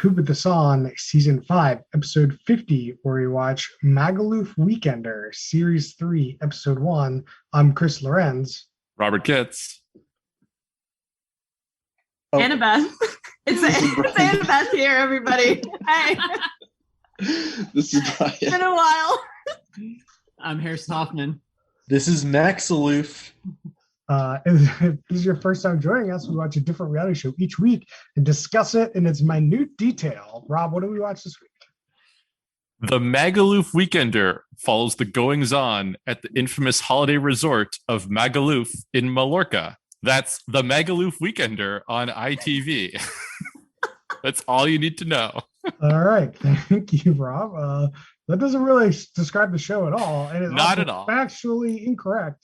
Who Put This On, Season 5, Episode 50, where we watch Magaluf Weekender, Series 3, Episode 1. I'm Chris Lorenz. Robert Kitts. Oh. Annabeth. It's Annabeth here, everybody. Hey. This is Brian. It's been a while. I'm Harrison Hoffman. This is Magaluf. If this is your first time joining us, we watch a different reality show each week and discuss it in its minute detail. Rob, what do we watch this week? The Magaluf Weekender follows the goings-on at the infamous holiday resort of Magaluf in Mallorca. That's the Magaluf Weekender on ITV. That's all you need to know. All right. Thank you, Rob. That doesn't really describe the show at all. And it's not at all. Factually incorrect.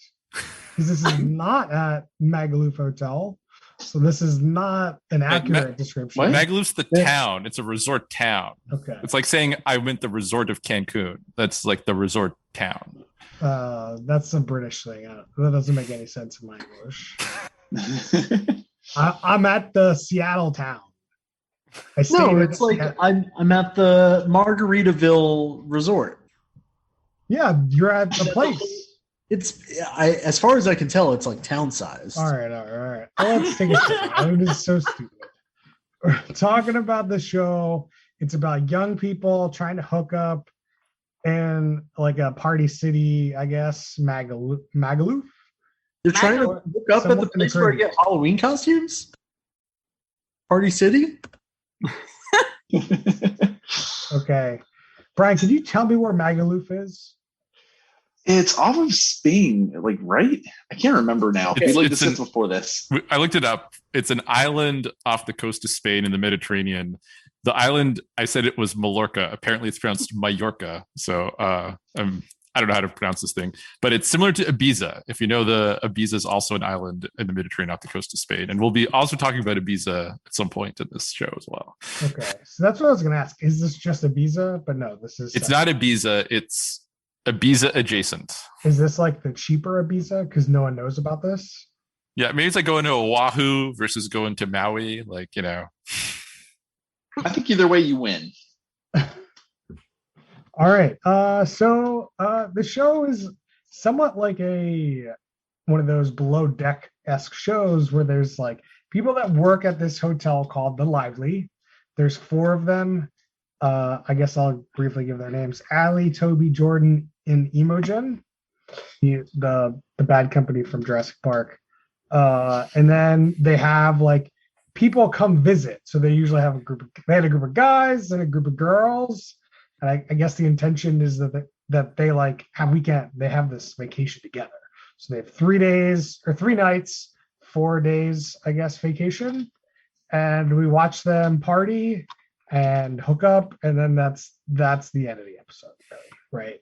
Because this is not at Magaluf Hotel. So this is not an accurate description. What? Magaluf's the town. It's a resort town. Okay. It's like saying I went the resort of Cancun. That's like the resort town. That's a British thing. That doesn't make any sense in my English. I'm at the Seattle town. No, it's like I'm at the Margaritaville Resort. Yeah, you're at the place. As far as I can tell, it's like town sized. All right. Well, let's take a second. It is so stupid. We're talking about the show. It's about young people trying to hook up in like a party city, I guess, Magaluf. They're trying to hook up at the place where I get Halloween costumes? Party City? Okay. Brian, can you tell me where Magaluf is? It's off of Spain, like, right? I can't remember now. We looked at this before this. I looked it up. It's an island off the coast of Spain in the Mediterranean. The island, I said it was Mallorca. Apparently it's pronounced Mallorca. So I don't know how to pronounce this thing. But it's similar to Ibiza. If you know, the Ibiza is also an island in the Mediterranean off the coast of Spain. And we'll be also talking about Ibiza at some point in this show as well. Okay. So that's what I was going to ask. Is this just Ibiza? But no, this is... It's not Ibiza. It's Ibiza adjacent. Is this like the cheaper Ibiza because no one knows about this? Yeah, maybe it's like going to Oahu versus going to Maui. Like, you know. I think either way you win. All right. So the show is somewhat like one of those below deck-esque shows where there's like people that work at this hotel called The Lively. There's 4 of them. I guess I'll briefly give their names. Allie, Toby, Jordan, and Imogen, the bad company from Jurassic Park. And then they have like people come visit. So they usually have they had a group of guys and a group of girls. And I guess the intention is that they like they have this vacation together. So they have 3 days or 3 nights, 4 days, I guess, vacation. And we watch them party and hook up, and then that's the end of the episode, really, right?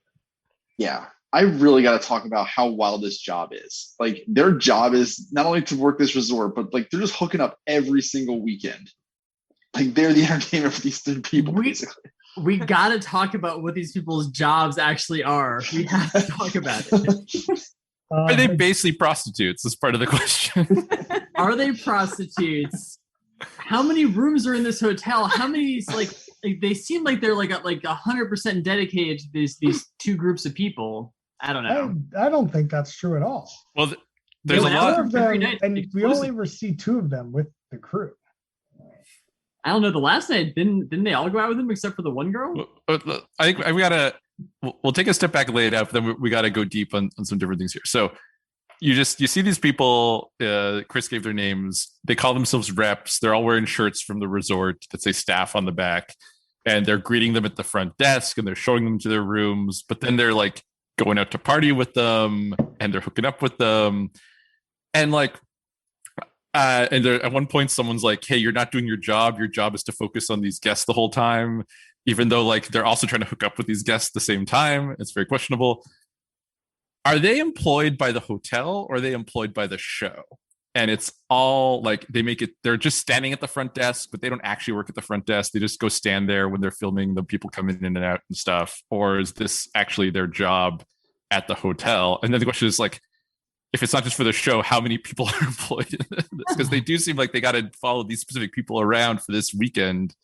Yeah. I really got to talk about how wild this job is. Like, their job is not only to work this resort, but like they're just hooking up every single weekend. Like, they're the entertainment for these 3 people, basically. We got to talk about what these people's jobs actually are. We have to talk about it. Are they basically prostitutes? That's part of the question. Are they prostitutes? How many rooms are in this hotel? How many like they seem like they're like 100% dedicated to these 2 groups of people. I don't know. I don't think that's true at all. Well, there's a lot of them, and we only ever see 2 of them with the crew. I don't know. The last night, didn't they all go out with him except for the one girl? I think we gotta. We'll take a step back and lay it out, but then we gotta go deep on some different things here. So you see these people. Chris gave their names. They call themselves reps. They're all wearing shirts from the resort that say staff on the back, and they're greeting them at the front desk and they're showing them to their rooms. But then they're like going out to party with them and they're hooking up with them, and like. And at one point, someone's like, "Hey, you're not doing your job. Your job is to focus on these guests the whole time," even though like they're also trying to hook up with these guests at the same time. It's very questionable. Are they employed by the hotel or are they employed by the show? And it's all like they're just standing at the front desk, but they don't actually work at the front desk. They just go stand there when they're filming the people coming in and out and stuff. Or is this actually their job at the hotel? And then the question is like, if it's not just for the show, how many people are employed in this? Because they do seem like they got to follow these specific people around for this weekend.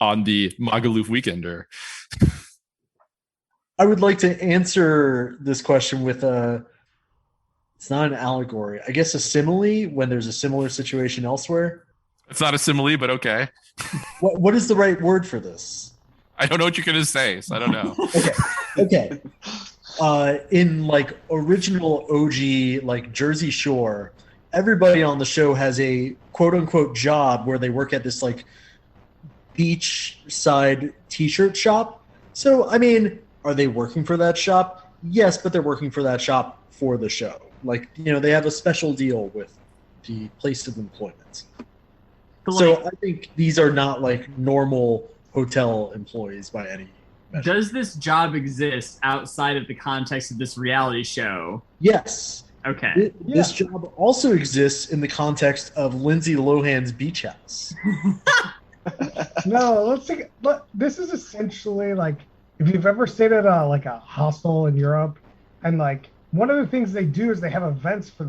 on the Magaluf Weekender? I would like to answer this question with it's not an allegory. I guess a simile when there's a similar situation elsewhere. It's not a simile, but okay. What is the right word for this? I don't know what you're going to say, so I don't know. Okay. In like original OG, like Jersey Shore, everybody on the show has a quote unquote job where they work at this like beachside t-shirt shop. So, I mean, are they working for that shop? Yes, but they're working for that shop for the show. Like, you know, they have a special deal with the place of employment. So I think these are not like normal hotel employees by any measure. Does this job exist outside of the context of this reality show? Yes. Okay. This job also exists in the context of Lindsay Lohan's Beach House. No, let's think. Look, this is essentially like if you've ever stayed at a hostel in Europe, and like one of the things they do is they have events for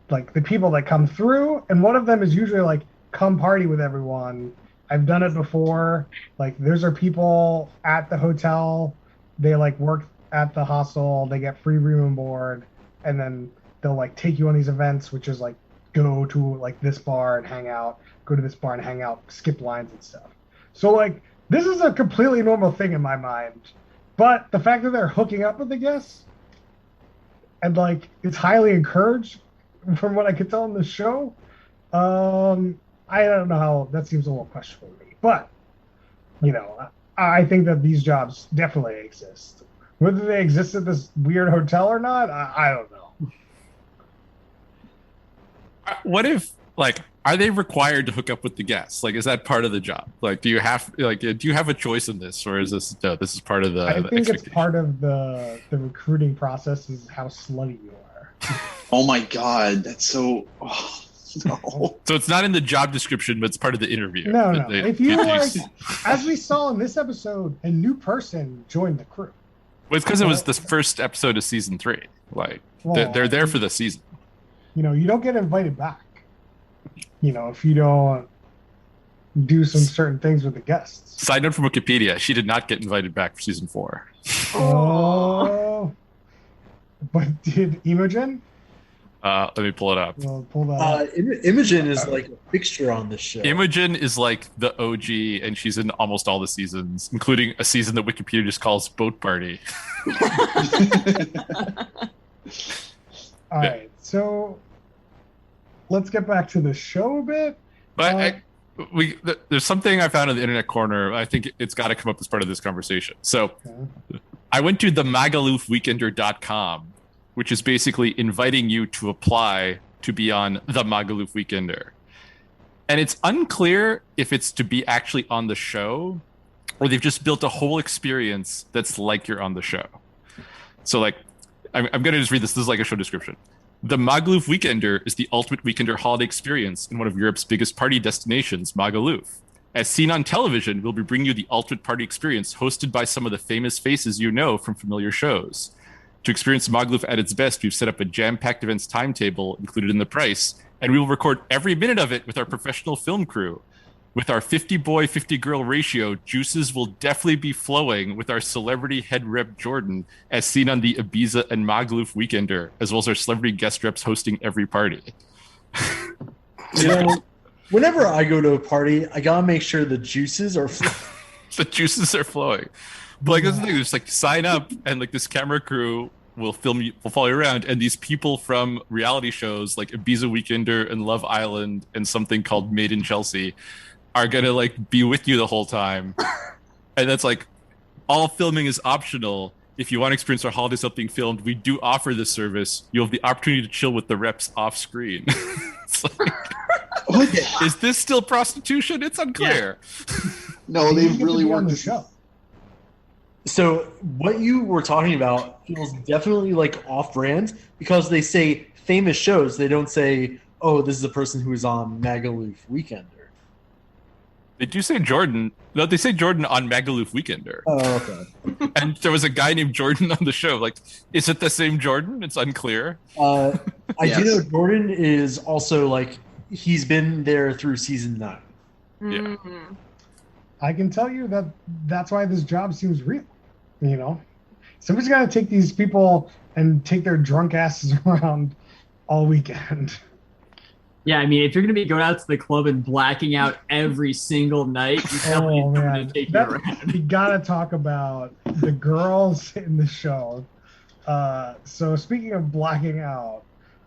like the people that come through, and one of them is usually like come party with everyone. I've done it before. Like those are people at the hotel. They like work at the hostel. They get free room and board, and then they'll like take you on these events, which is like go to like this bar and hang out, go to this bar and hang out, skip lines and stuff. So like this is a completely normal thing in my mind. But the fact that they're hooking up with the guests and like it's highly encouraged from what I could tell in the show, I don't know how that seems a little questionable to me. But you know, I think that these jobs definitely exist. Whether they exist at this weird hotel or not, I don't know. What if, like, are they required to hook up with the guests? Like, is that part of the job? Like, do you have a choice in this, or is this this is part of the? I think it's part of the recruiting process is how slutty you are. Oh my god, that's so. Oh, no. So it's not in the job description, but it's part of the interview. No. If you like, as we saw in this episode, a new person joined the crew. Well, it's because it was the first episode of season 3. Like, they're there for the season. You know, you don't get invited back. You know, if you don't do some certain things with the guests. Side note from Wikipedia: she did not get invited back for season 4. Oh, but did Imogen? Let me pull it up. Well, pull that up. Imogen is like a fixture on this show. Imogen is like the OG, and she's in almost all the seasons, including a season that Wikipedia just calls Boat Party. All right, so let's get back to the show a bit. But there's something I found in the internet corner. I think it's got to come up as part of this conversation. So I went to the magalufweekender.com, which is basically inviting you to apply to be on the Magaluf Weekender. And it's unclear if it's to be actually on the show or they've just built a whole experience that's like you're on the show. So like, I'm going to just read this. This is like a show description. The Magaluf Weekender is the ultimate weekender holiday experience in one of Europe's biggest party destinations, Magaluf. As seen on television, we'll be bringing you the ultimate party experience hosted by some of the famous faces you know from familiar shows. To experience Magaluf at its best, we've set up a jam-packed events timetable included in the price, and we will record every minute of it with our professional film crew. With our 50 boy, 50 girl ratio, juices will definitely be flowing with our celebrity head rep Jordan, as seen on the Ibiza and Magaluf Weekender, as well as our celebrity guest reps hosting every party. You know, whenever I go to a party, I gotta make sure the juices are The juices are flowing. But like, that's the thing, just like sign up, and like this camera crew will film you, will follow you around, and these people from reality shows like Ibiza Weekender and Love Island and something called Made in Chelsea are gonna like be with you the whole time. And that's like, all filming is optional. If you want to experience our holiday stuff being filmed, we do offer this service. You'll have the opportunity to chill with the reps off screen. It's like, is this still prostitution? It's unclear. Yeah. No, they've really worked the this show. So what you were talking about feels definitely like off-brand because they say famous shows. They don't say, "Oh, this is a person who is on Magaluf Weekender." They do say Jordan. No, they say Jordan on Magaluf Weekender. Oh, okay. And there was a guy named Jordan on the show. Like, is it the same Jordan? It's unclear. I Yes. do know Jordan is also like he's been there through season 9. Yeah. I can tell you that that's why this job seems real. You know, somebody's got to take these people and take their drunk asses around all weekend. Yeah, I mean, if you're gonna be going out to the club and blacking out every single night, you definitely Oh need someone man, to take you around. we gotta talk about the girls in the show. So speaking of blacking out,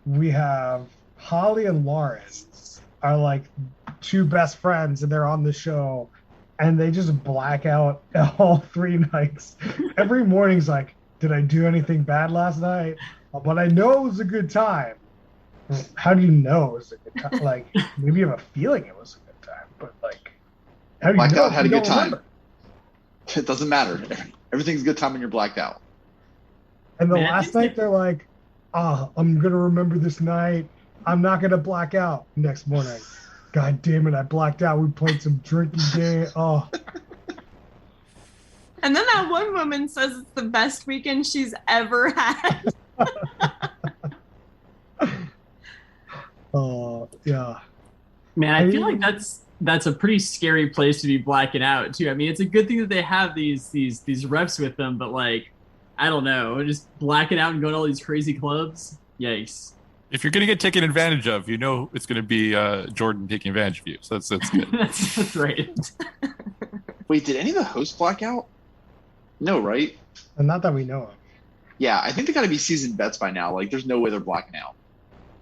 we have Holly and Lauren are like two best friends, and they're on the show, and they just black out all 3 nights. Every morning's like, did I do anything bad last night? But I know it was a good time. How do you know it was a good time? Like, maybe you have a feeling it was a good time, but like, how do you Blacked know out, if had you a good don't time. remember? It doesn't matter. Everything's a good time when you're blacked out. And the Man, last it's night like- they're like, I'm gonna remember this night. I'm not gonna black out next morning. God damn it, I blacked out. We played some drinking game. Oh, And then that one woman says it's the best weekend she's ever had. yeah. Man, I feel like I- that's a pretty scary place to be blacking out too. I mean, it's a good thing that they have these reps with them, but like, I don't know, just blacking out and going to all these crazy clubs. Yikes! If you're going to get taken advantage of, you know it's going to be Jordan taking advantage of you. So that's good. that's right. Wait, did any of the hosts black out? No, right? And not that we know of. Yeah, I think they got to be seasoned vets by now. Like, there's no way they're blacking out.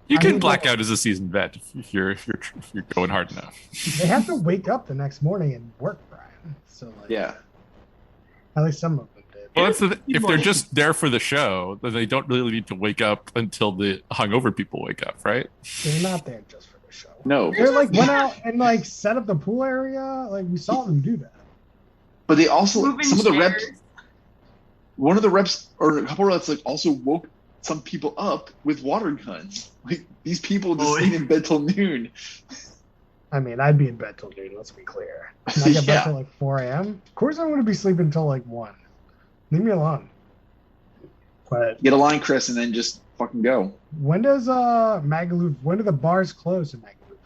You I can mean, black out as a seasoned vet if you're going hard enough. They have to wake up the next morning and work, Brian. So like, Yeah. at least some of them did. Well, if they're just there for the show, then they don't really need to wake up until the hungover people wake up, right? They're not there just for the show. No. They like went out and like set up the pool area. Like we saw them do that. But they also, Moving some of the reps, chairs. one of the reps, or a couple of reps, like also woke some people up with water guns. Like, these people just Oh, stayed in bed till noon. I mean, I'd be in bed till noon. Let's be clear. And I get Yeah. back till like 4 a.m. Of course, I'm going to be sleeping till like 1. Leave me alone. But Get a line, Chris, and then just fucking go. when does Magaluf? When do the bars close in Magaluf?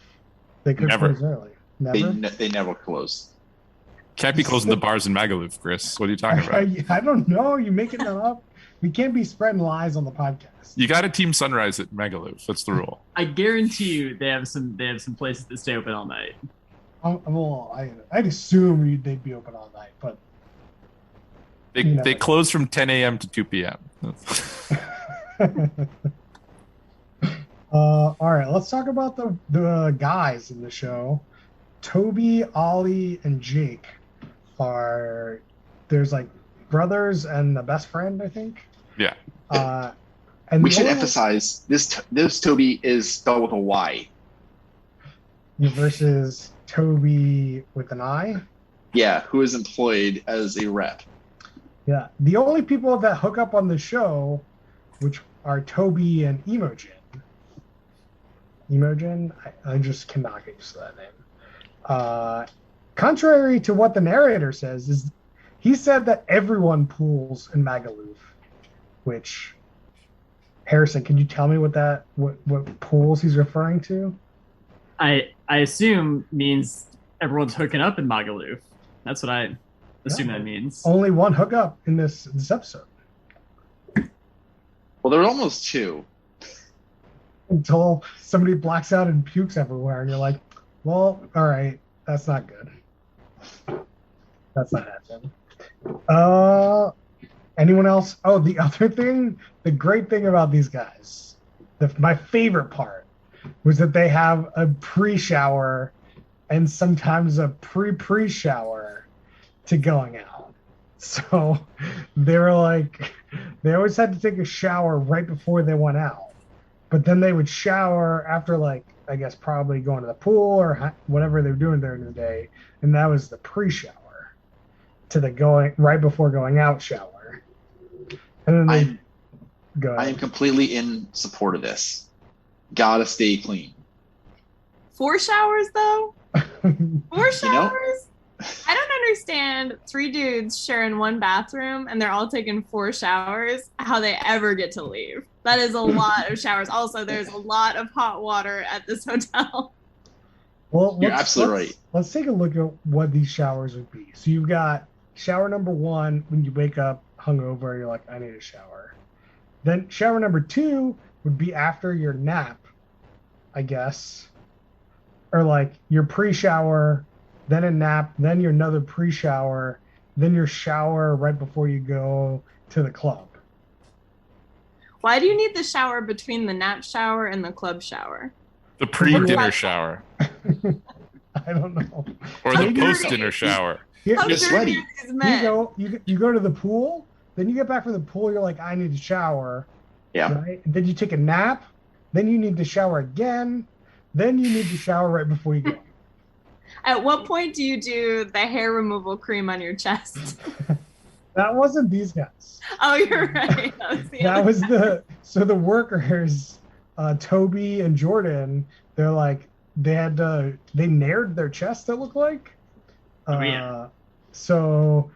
They could Never. close early. They Never. they never close. Can't be closing the bars in Magaluf, Chris. What are you talking about? I don't know. You making that up? We can't be spreading lies on the podcast. You got a team sunrise at Magaluf. That's the rule. I guarantee you they have some places that stay open all night. Well, I'd assume they'd be open all night, but They You never they know. close from 10 a.m. to 2 p.m. all right. Let's talk about the guys in the show. Toby, Ollie, and Jake are there's like brothers and a best friend, I think. Yeah. And We the should only- emphasize this Toby is spelled with a Y. versus Toby with an I. Yeah, who is employed as a rep. Yeah. The only people that hook up on the show, which are Toby and Imogen. Imogen? I just cannot get used to that name. Contrary to what the narrator says, is he said that everyone pools in Magaluf, which Harrison, can you tell me what pools he's referring to? I assume means everyone's hooking up in Magaluf. That's what I assume that means. Only one hookup in this episode Well, there were almost two. until somebody blacks out and pukes everywhere, and you're like, well, all right, that's not good. That's not happening. Anyone else? Oh, the other thing, the great thing about these guys, my favorite part was that they have a pre-shower and sometimes a pre-shower to going out. So they were like, they always had to take a shower right before they went out, but then they would shower after, like, I guess probably going to the pool or whatever they were doing during the day, and that was the pre-shower to the going right before going out shower. And then they go I am ahead. completely in support of this. Gotta stay clean. 4 showers though? 4 showers? You know? I don't understand 3 dudes sharing one bathroom and they're all taking 4 showers, how they ever get to leave. That is a lot of showers. Also, there's a lot of hot water at this hotel. Well, You're absolutely right. Let's take a look at what these showers would be. So you've got shower number 1 when you wake up hungover, you're like, I need a shower. Then shower number 2 would be after your nap, I guess. Or like your pre-shower, then a nap, then your another pre-shower, then your shower right before you go to the club. Why do you need the shower between the nap shower and the club shower? The pre-dinner shower I don't know. or How the dirty. post-dinner shower. How You're dirty sweaty. are these men? You go to the pool, then you get back from the pool, you're like, I need to shower. Yeah. Right? And then you take a nap, then you need to shower again, then you need to shower right before you go. At what point do you do the hair removal cream on your chest? That wasn't these guys. Oh, you're right. That was the workers, Toby and Jordan, they're like, they nared their chest, it looked like. Yeah. So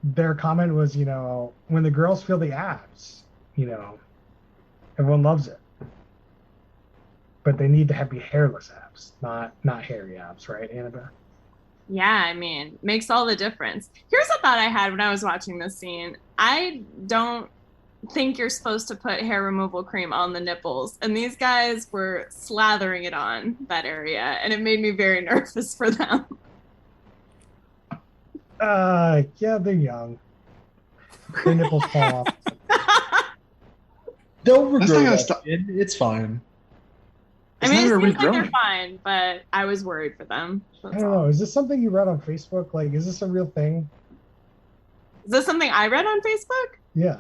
their comment was, when the girls feel the abs, everyone loves it. But they need to be hairless abs, not hairy abs, right, Annabelle? Yeah, I mean, makes all the difference. Here's a thought I had when I was watching this scene. I don't think you're supposed to put hair removal cream on the nipples, and these guys were slathering it on that area, and it made me very nervous for them. Yeah, they're young. Their nipples fall off. They'll That's not regrow gonna that stop- skin. It's fine. I mean, it It's not seems like regrowing. they're fine, but I was worried for them. I That's don't all. know. Is this something you read on Facebook? Like, is this a real thing? Is this something I read on Facebook? Yeah.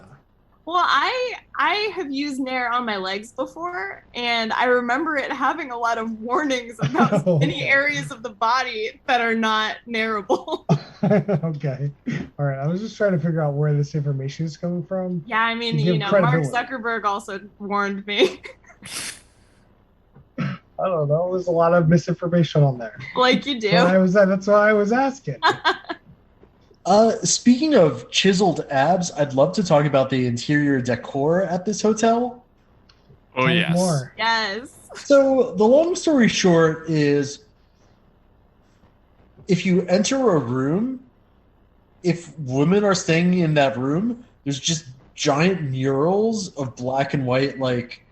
Well, I have used Nair on my legs before, and I remember it having a lot of warnings about Oh, many okay. areas of the body that are not nairable. Okay. All right. I was just trying to figure out where this information is coming from. Yeah, I mean, To give Mark credibility. Zuckerberg also warned me. I don't know. There's a lot of misinformation on there. Like you do. That's why I was asking. Speaking of chiseled abs, I'd love to talk about the interior decor at this hotel. Oh, Tell me yes. more. Yes. So the long story short is, if you enter a room, if women are staying in that room, there's just giant murals of black and white, like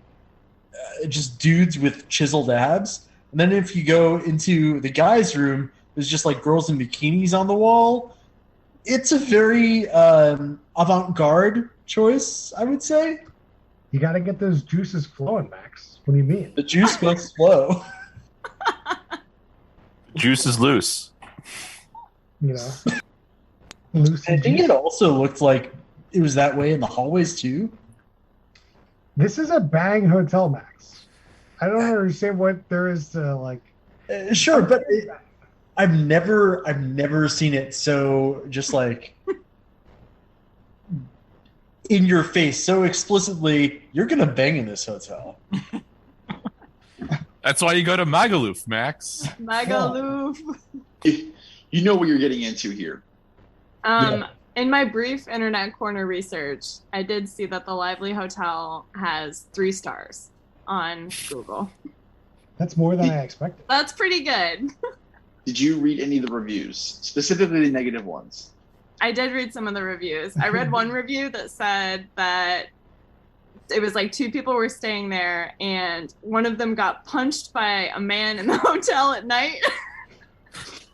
just dudes with chiseled abs. And then if you go into the guys' room, there's just like girls in bikinis on the wall. It's a very avant-garde choice, I would say. You got to get those juices flowing, Max. What do you mean? The juice must flow. Juice is loose. Loose I and think juicy. it also looked like it was that way in the hallways too. This is a bang hotel, Max. I don't understand what there is to like. Sure, but I've never seen it so just like in your face so explicitly. You're gonna bang in this hotel. That's why you go to Magaluf, Max. Magaluf. You know what you're getting into here. In my brief internet corner research, I did see that the Lively Hotel has 3 stars on Google. That's more than I expected. That's pretty good. Did you read any of the reviews, specifically the negative ones? I did read some of the reviews. I read one review that said that it was like 2 people were staying there, and one of them got punched by a man in the hotel at night.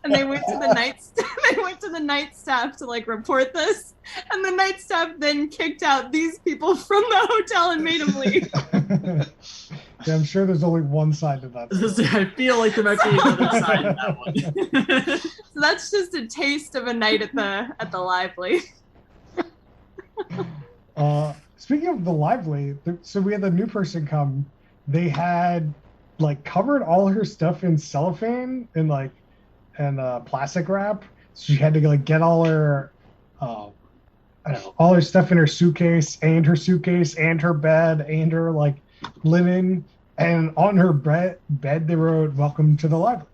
And they went to the night staff to like report this, and the night staff then kicked out these people from the hotel and made them leave. Yeah, I'm sure there's only one side to that. I feel like there might be another side to that one. So that's just a taste of a night at the Lively. Speaking of the Lively, so we had the new person come. They had like covered all her stuff in cellophane and plastic wrap. So she had to like get all her, all her stuff in her suitcase and her bed and her like linen. And on her bed they wrote "Welcome to the Lively,"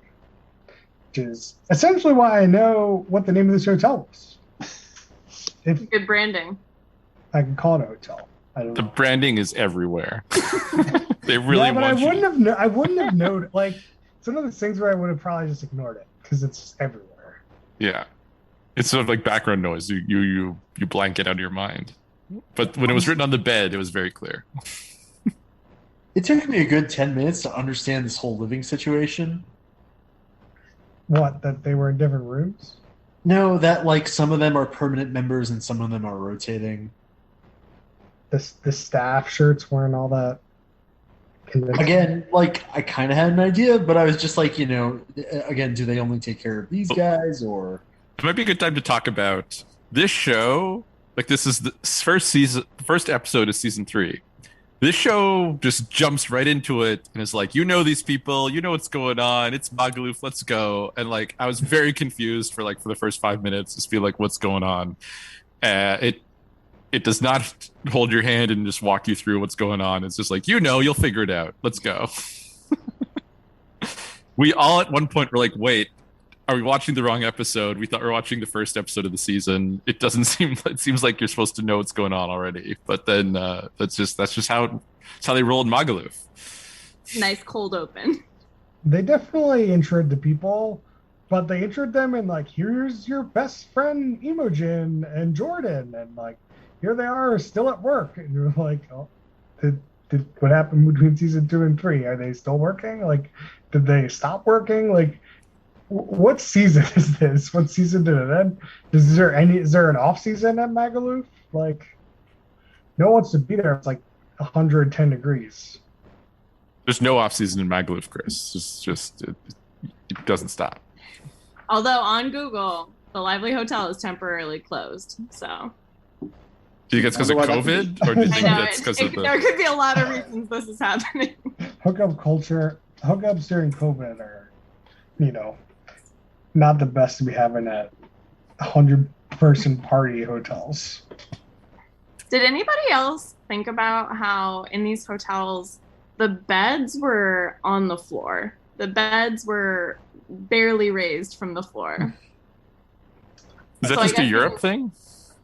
which is essentially why I know what the name of this hotel was. If Good branding. I can call it a hotel, I don't The know. branding is everywhere. They really yeah, but want I you. wouldn't have known. Like it's one of those things where I would have probably just ignored it because it's everywhere. Yeah. It's sort of like background noise. You blank it out of your mind. But when it was written on the bed, it was very clear. It took me a good 10 minutes to understand this whole living situation. What, that they were in different rooms? No, that like some of them are permanent members and some of them are rotating. The staff shirts wearing all that. convincing. Again, like I kind of had an idea, but I was just like, again, do they only take care of these guys or? It might be a good time to talk about this show. Like this is the first episode of season 3. This show just jumps right into it and is like, these people, what's going on. It's Magaluf, let's go. And like, I was very confused for the first 5 minutes, just feel like what's going on. It does not hold your hand and just walk you through what's going on. It's just like, you'll figure it out. Let's go. We all at one point were like, wait, are we watching the wrong episode? We thought we were watching the first episode of the season. It seems like you're supposed to know what's going on already. But then that's just how they roll in Magaluf. Nice cold open. They definitely introed the people, but they introed them in like, here's your best friend Imogen and Jordan, and like, here they are still at work. And you're like, oh, did what happened between season 2 and 3? Are they still working? Like, did they stop working? Like, what season is this? What season did it end? Is there an off season at Magaluf? Like, no one wants to be there. It's like 110 degrees. There's no off season in Magaluf, Chris. It doesn't stop. Although on Google, the Lively Hotel is temporarily closed. So. Do you think it's because of COVID, or do you think that's because of the? There could be a lot of reasons this is happening. Hookups during COVID are, not the best to be having at 100-person party hotels. Did anybody else think about how in these hotels the beds were on the floor? The beds were barely raised from the floor. Is that just a Europe thing?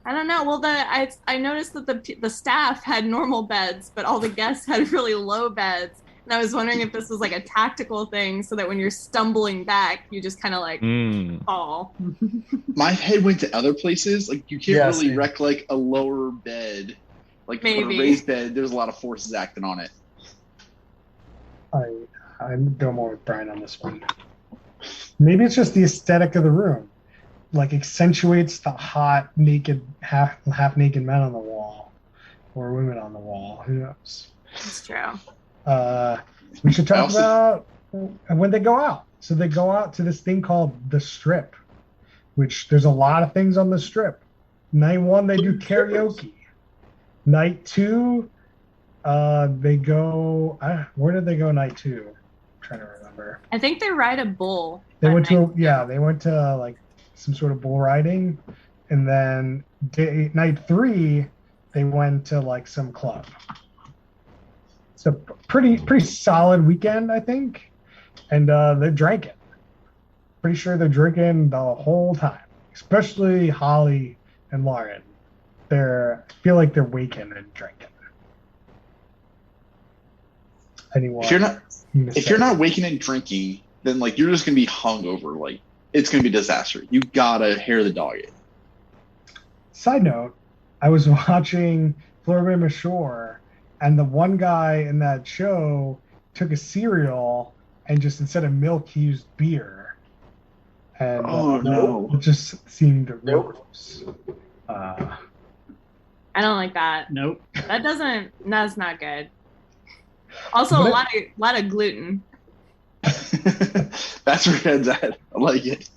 I don't know. Well, I noticed that the staff had normal beds, but all the guests had really low beds. And I was wondering if this was like a tactical thing, so that when you're stumbling back, you just kind of like fall. My head went to other places. Like you can't really same. wreck like a lower bed, like Maybe. on a raised bed. There's a lot of forces acting on it. I'm going more with Brian on this one. Maybe it's just the aesthetic of the room, like accentuates the hot, naked, half naked men on the wall, or women on the wall. Who knows? That's true. We should talk about when they go out. So they go out to this thing called the Strip, which there's a lot of things on the Strip. Night 1, they do karaoke. Night 2, they go. Where did they go? Night 2. I'm trying to remember. I think they ride a bull. They went to like some sort of bull riding, and then night 3, they went to like some club. It's a pretty solid weekend, I think, and they're drinking. Pretty sure they're drinking the whole time, especially Holly and Lauren. I feel like they're waking and drinking. Anyone? If you're not waking and drinking, then like you're just gonna be hungover. Like it's gonna be a disaster. You gotta hair the dog in. Side note: I was watching Florida Shore, and the one guy in that show took a cereal and just instead of milk, he used beer. And no, it just seemed real gross. I don't like that. Nope. That's not good. Also, a lot of gluten. That's where head's at. I like it.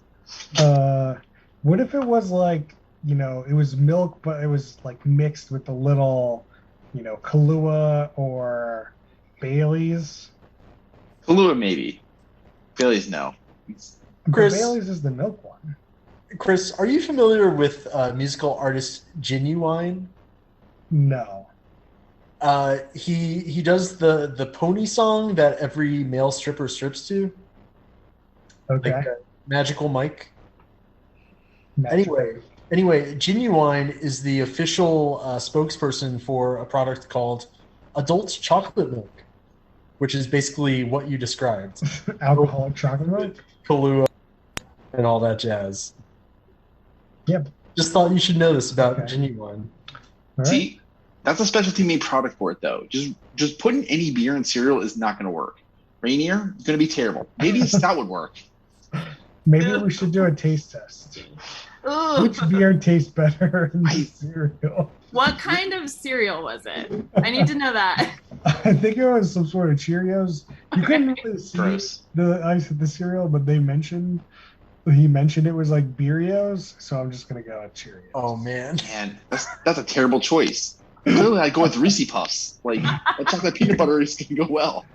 What if it was like, it was milk, but it was like mixed with a little, Kahlua or Bailey's? Kahlua maybe. Bailey's no. Chris, Bailey's is the milk one. Chris, are you familiar with musical artist Genuine? No. He does the pony song that every male stripper strips to. Okay. Like Magical Mike. Anyway, Genuine is the official spokesperson for a product called Adult Chocolate Milk. which is basically what you described. Alcoholic chocolate milk. Kahlua and all that jazz. Yep. Just thought you should know this about Okay. Genuine. All right. See, that's a specialty made product for it, though. Just putting any beer in cereal is not going to work. Rainier is going to be terrible. Maybe a stout would work. Maybe we should do a taste test. Ooh. Which beer tastes better in the I- cereal? What kind of cereal was it? I need to know that. I think it was some sort of Cheerios. You couldn't really see Gross. the cereal, but he mentioned it was like Beerios, so I'm just gonna go with Cheerios. Oh man. Man, that's a terrible choice. Clearly, I'd go with Reese Puffs. Like, that chocolate peanut butter is going to go well.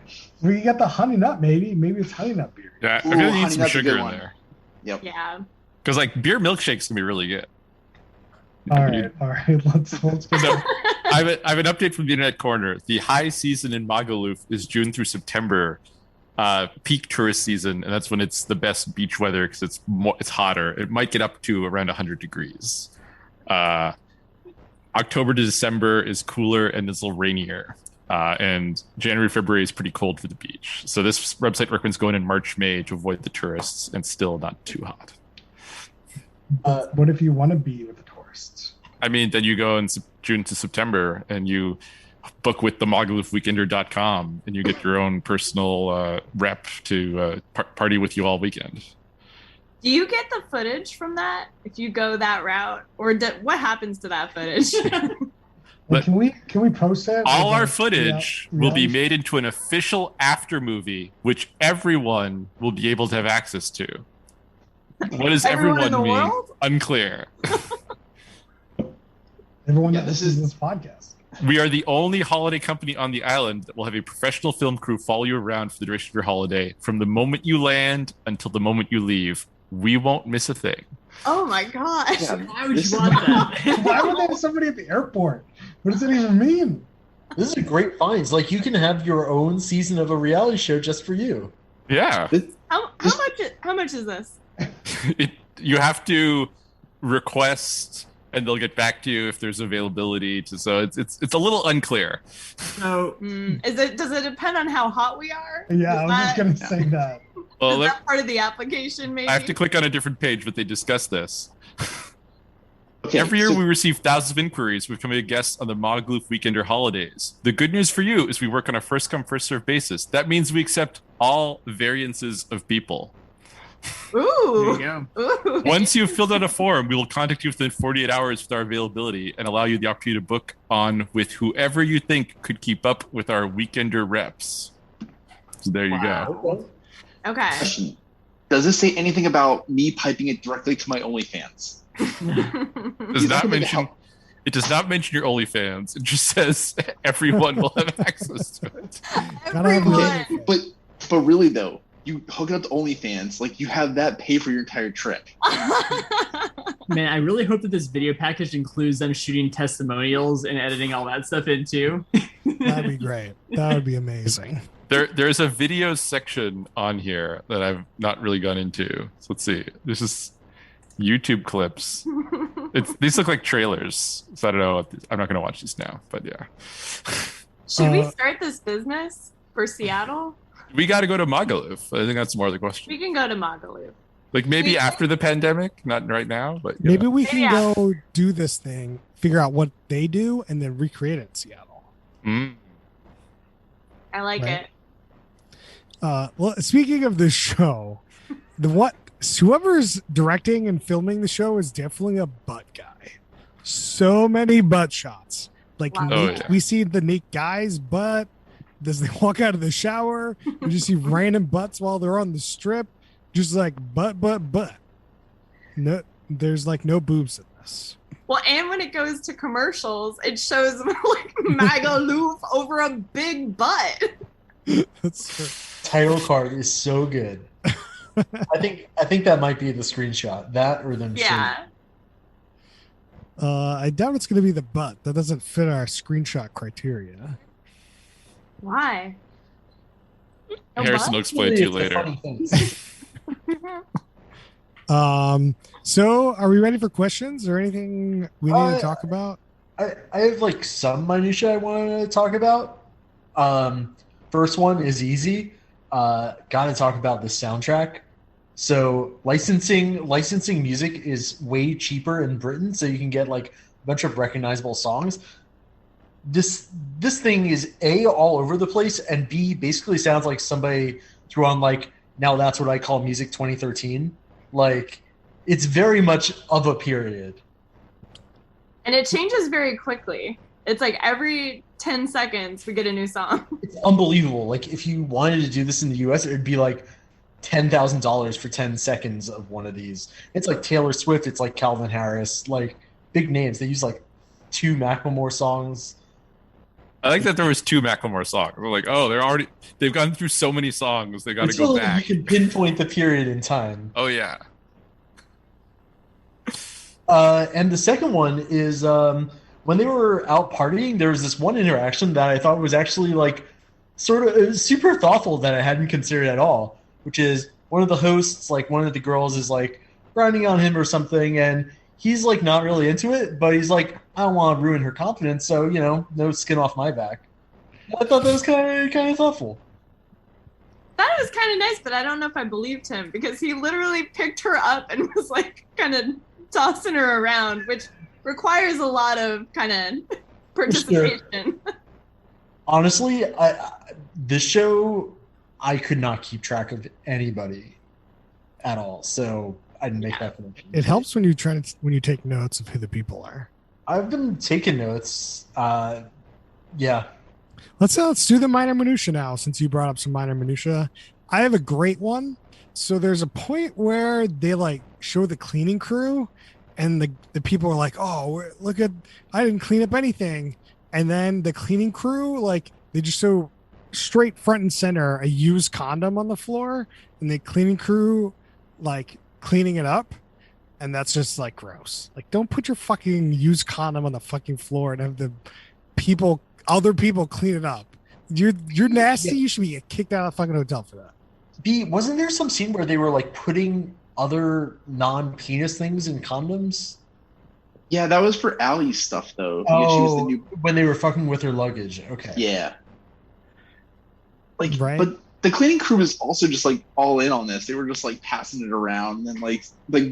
Well, you got the honey nut, maybe it's honey nut beer. Yeah, I Ooh, feel like you honey need some nut's a sugar good in one. there. Yep. Yeah. Because like beer milkshakes can be really good. All right. Let's get So I have an update from the Internet Corner. The high season in Magaluf is June through September, peak tourist season, and that's when it's the best beach weather because it's hotter. It might get up to around 100 degrees. October to December is cooler and it's a little rainier. And January, February is pretty cold for the beach. So this website recommends going in March, May to avoid the tourists and still not too hot. What if you want to be with the tourists? I mean, then you go in June to September and you book with the magalufweekender.com and you get your own personal rep to party with you all weekend. Do you get the footage from that if you go that route, or what happens to that footage? Like, can we post it? All Like, our footage will be made into an official after movie, which everyone will be able to have access to. What does Everyone in everyone the mean? world? Unclear. Everyone Yeah, that this listens to is- this podcast. We are the only holiday company on the island that will have a professional film crew follow you around for the duration of your holiday. From the moment you land until the moment you leave, we won't miss a thing. Oh my gosh. Yeah, Why would this you is- want that? Why would they have somebody at the airport? What does it even mean? This is a great find. Like you can have your own season of a reality show just for you. Yeah. How much is this? You have to request and they'll get back to you if there's availability to, so it's a little unclear. So Does it depend on how hot we are? Yeah, I was just gonna say that. Well, Is that part of the application maybe? I have to click on a different page, but they discuss this. Okay, Every year so- we receive thousands of inquiries for becoming a guest on the Magaluf Weekender holidays. The good news for you is we work on a first come first served basis. That means we accept all variances of people. there Ooh. you go. Ooh. Once you've filled out a form, we will contact you within 48 hours with our availability and allow you the opportunity to book on with whoever you think could keep up with our weekender reps. So there you go. Okay. Question. Does this say anything about me piping it directly to my OnlyFans? Does not mention it does not mention your OnlyFans. It just says everyone will have access to it. Everyone. But really though, you hook it up to OnlyFans, like you have that pay for your entire trip. Man, I really hope that this video package includes them shooting testimonials and editing all that stuff in too. That'd be great. That would be amazing. There's a video section on here that I've not really gone into. So let's see. This is YouTube clips. These look like trailers. So I don't know. I'm not going to watch these now, but yeah. Should we start this business for Seattle? We got to go to Magaluf. I think that's more the question. We can go to Magaluf. Like maybe after the pandemic, not right now, but you Maybe know. we can Yeah. go do this thing, figure out what they do, and then recreate it in Seattle. Mm. I like Right. it. Well, speaking of the show, whoever's directing and filming the show is definitely a butt guy. So many butt shots. Like Wow. Oh, naked- yeah. we see the naked guy's butt. Does they walk out of the shower? You just see random butts while they're on the strip. Just like butt. No, there's like no boobs in this. Well, and when it goes to commercials, it shows like Magaluf over a big butt. That's true. Title card is so good. I think that might be the screenshot. That or them. Yeah. I doubt it's going to be the butt. That doesn't fit our screenshot criteria. Why? A Harrison will butt? explain to you later. So are we ready for questions or anything we need to talk about? I have like some minutia I want to talk about. First one is easy. Got to talk about the soundtrack. So licensing music is way cheaper in Britain, so you can get like a bunch of recognizable songs. This thing is A, all over the place, and B, basically sounds like somebody threw on like, now that's what I call music 2013. Like, it's very much of a period. And it changes very quickly. It's like every 10 seconds we get a new song. It's unbelievable. Like, if you wanted to do this in the US, it would be like $10,000 for 10 seconds of one of these. It's like Taylor Swift, it's like Calvin Harris, like big names. They use like 2 Macklemore songs. I like that there was 2 Macklemore songs. We're like, oh, they've gone through so many songs. They got to go back. You can pinpoint the period in time. Oh yeah. And the second one is when they were out partying, there was this one interaction that I thought was actually like sort of super thoughtful that I hadn't considered at all, which is one of the hosts, like one of the girls is like grinding on him or something, and he's like not really into it, but he's like, I don't want to ruin her confidence, so no skin off my back. I thought that was kind of thoughtful. That was kind of nice, but I don't know if I believed him because he literally picked her up and was like kind of tossing her around, which requires a lot of kind of participation. Sure. Honestly, this show, I could not keep track of anybody at all, so I didn't make that connection. It helps when you take notes of who the people are. I've been taking notes. Yeah. Let's do the minor minutia now, since you brought up some minor minutia. I have a great one. So there's a point where they like show the cleaning crew, and the people are like, oh, look at, I didn't clean up anything. And then the cleaning crew, like, they just show straight front and center a used condom on the floor, and the cleaning crew like cleaning it up. And that's just like gross. Like, don't put your fucking used condom on the fucking floor and have other people clean it up. You're nasty. Yeah. You should be kicked out of the fucking hotel for that. B, wasn't there some scene where they were like putting other non-penis things in condoms? Yeah, that was for Allie's stuff though. Because she was the new... when they were fucking with her luggage. Okay. Yeah. Like, right? But the cleaning crew was also just like all in on this. They were just like passing it around and then like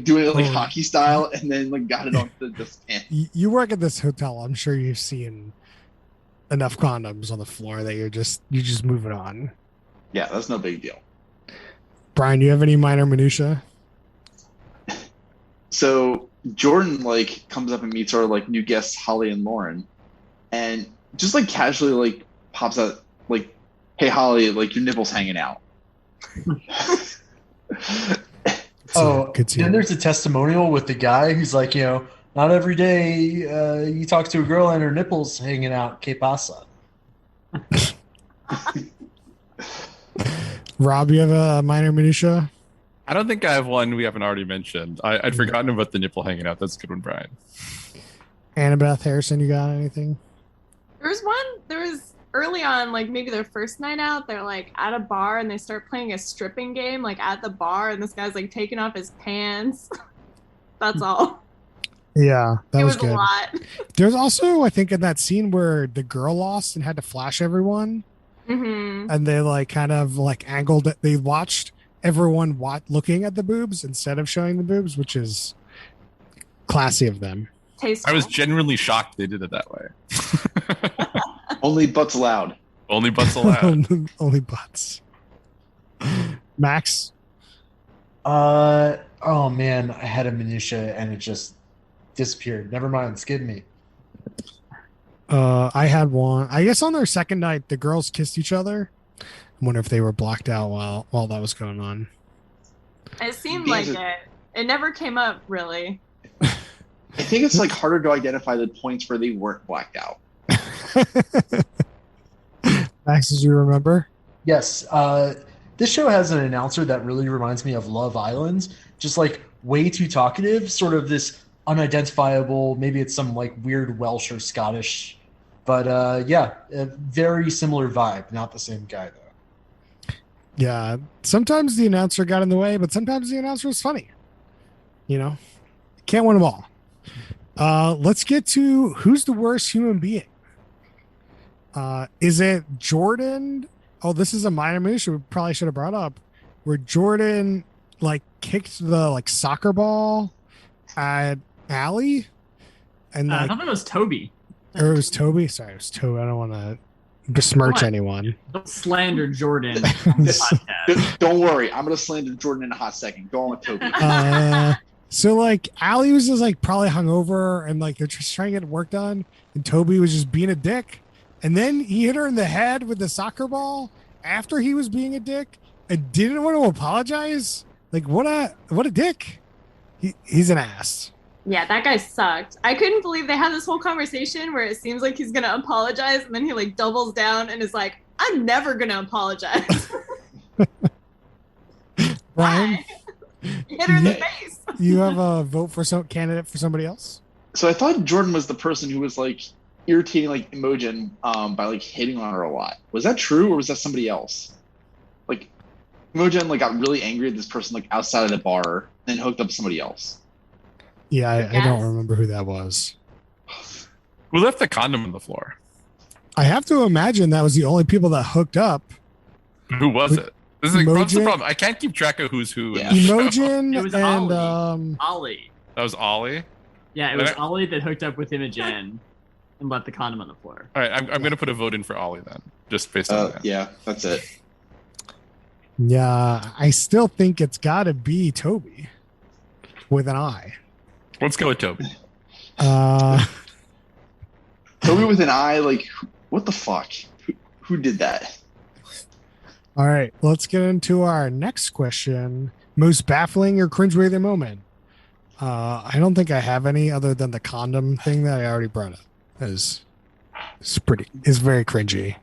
doing it like hockey style, and then like got it onto the stand. You work at this hotel. I'm sure you've seen enough condoms on the floor that you're just moving on. Yeah, that's no big deal. Brian, do you have any minor minutia? So Jordan like comes up and meets our like new guests Holly and Lauren, and just like casually like pops out like, "Hey Holly, like your nipple's hanging out." Then there's a testimonial with the guy who's like, not every day you talk to a girl and her nipples hanging out. Que pasa? Rob, you have a minor minutia? I don't think I have one we haven't already mentioned. I'd forgotten about the nipple hanging out. That's a good one, Brian. Annabeth Harrison, you got anything? There was early on, like maybe their first night out, they're like at a bar and they start playing a stripping game like at the bar, and this guy's like taking off his pants. That's all. Yeah, that was good. A lot. There's also, I think, in that scene where the girl lost and had to flash everyone, and they like kind of like angled it. They watched everyone looking at the boobs instead of showing the boobs, which is classy of them. Tasteful. I was genuinely shocked they did it that way. Only butts allowed. Only butts allowed. Only butts. Max? Oh man, I had a minutia and it just disappeared. Never mind, skip me. I had one. I guess on their second night, the girls kissed each other. I wonder if they were blocked out while that was going on. It seemed like it. It never came up, really. I think it's like harder to identify the points where they weren't blacked out. Max, as you remember? Yes. This show has an announcer that really reminds me of Love Island. Just like way too talkative, sort of this unidentifiable, maybe it's some like weird Welsh or Scottish, but a very similar vibe. Not the same guy though. Yeah. Sometimes the announcer got in the way, but sometimes the announcer was funny. Can't win them all. Let's get to who's the worst human being. Is it Jordan, Oh, this is a minor issue we probably should have brought up, where Jordan like kicked the like soccer ball at Allie, and I like, thought that was Toby. or it was Toby. Sorry, it was Toby. I don't want to besmirch What? anyone. Don't slander Jordan on this podcast. Don't worry, I'm gonna slander Jordan in a hot second. Go on with Toby. So like Allie was just like probably hungover and like they're just trying to get work done, and Toby was just being a dick, and then he hit her in the head with the soccer ball after he was being a dick and didn't want to apologize. Like what a dick. He's an ass. Yeah, that guy sucked. I couldn't believe they had this whole conversation where it seems like he's gonna apologize, and then he like doubles down and is like, "I'm never gonna apologize." Brian, Hit her in the face. you have a vote for some candidate for somebody else? So I thought Jordan was the person who was like irritating like Imogen by like hitting on her a lot. Was that true, or was that somebody else? Like Imogen like got really angry at this person like outside of the bar, then hooked up with somebody else. Yeah, I Yes. don't remember who that was. We left the condom on the floor. I have to imagine that was the only people that hooked up. Who was it? This is what's the Emoji? problem. I can't keep track of who's who. Yeah. In the show. Imogen It was and Ollie. Ollie. That was Ollie. Yeah, it was Ollie that hooked up with Imogen and left the condom on the floor. All right, I'm going to put a vote in for Ollie then, just based on that. Yeah, that's it. yeah, I still think it's got to be Toby with an I. Let's go with Toby. Toby with an eye, like what the fuck? Who did that? All right, let's get into our next question. Most baffling or cringeworthy moment? I don't think I have any other than the condom thing that I already brought up. It's very cringy.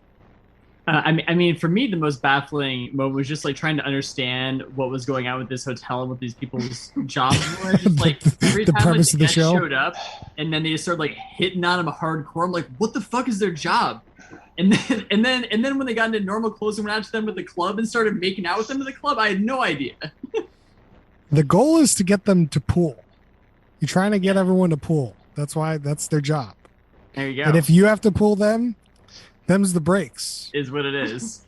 I mean, for me, the most baffling moment was just like trying to understand what was going on with this hotel and what these people's jobs were. Just like every The time like, premise the of the guest show? showed up, and then they just started like hitting on him hardcore. I'm like, what the fuck is their job? And then when they got into normal clothes and went out to them at the club and started making out with them at the club, I had no idea. The goal is to get them to pool. You're trying to get everyone to pool. That's their job. There you go. And if you have to pull them, them's the breaks. Is what it is.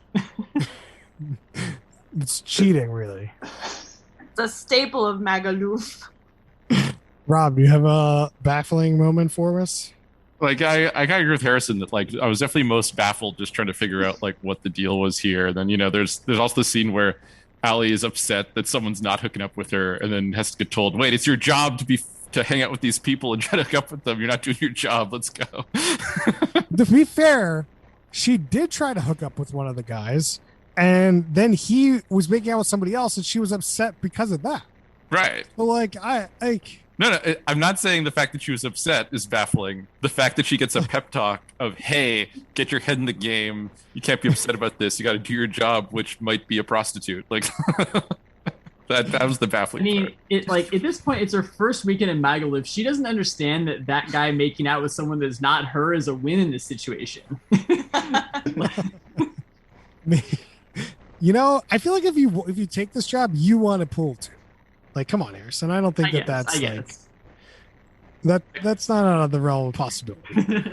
It's cheating, really. It's a staple of Magaluf. Rob, you have a baffling moment for us? Like I gotta agree with Harrison that like I was definitely most baffled just trying to figure out like what the deal was here. And then there's also the scene where Allie is upset that someone's not hooking up with her, and then has to get told, "Wait, it's your job to hang out with these people and try to hook up with them. You're not doing your job. Let's go." To be fair, she did try to hook up with one of the guys, and then he was making out with somebody else, and she was upset because of that. Right. But No, I'm not saying the fact that she was upset is baffling. The fact that she gets a pep talk of, "Hey, get your head in the game. You can't be upset about this. You got to do your job," which might be a prostitute. Like that was the I baffling mean, part. it like at this point, it's her first weekend in Magaluf. She doesn't understand that guy making out with someone that's not her is a win in this situation. I feel like if you take this job, you want to pool too. Like, come on, Harrison. I don't think that's not out of the realm of possibility.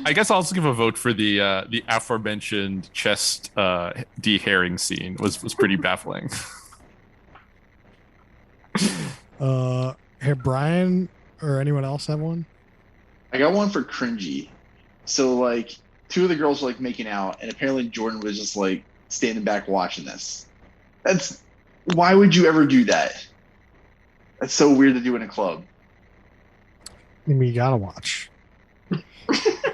I guess I'll also give a vote for the aforementioned chest de-hairing scene was pretty baffling. Here, Brian or anyone else have one? I got one for cringy. So like two of the girls were like making out, and apparently Jordan was just like standing back watching this. Why would you ever do that? That's so weird to do in a club. I mean, you gotta watch. I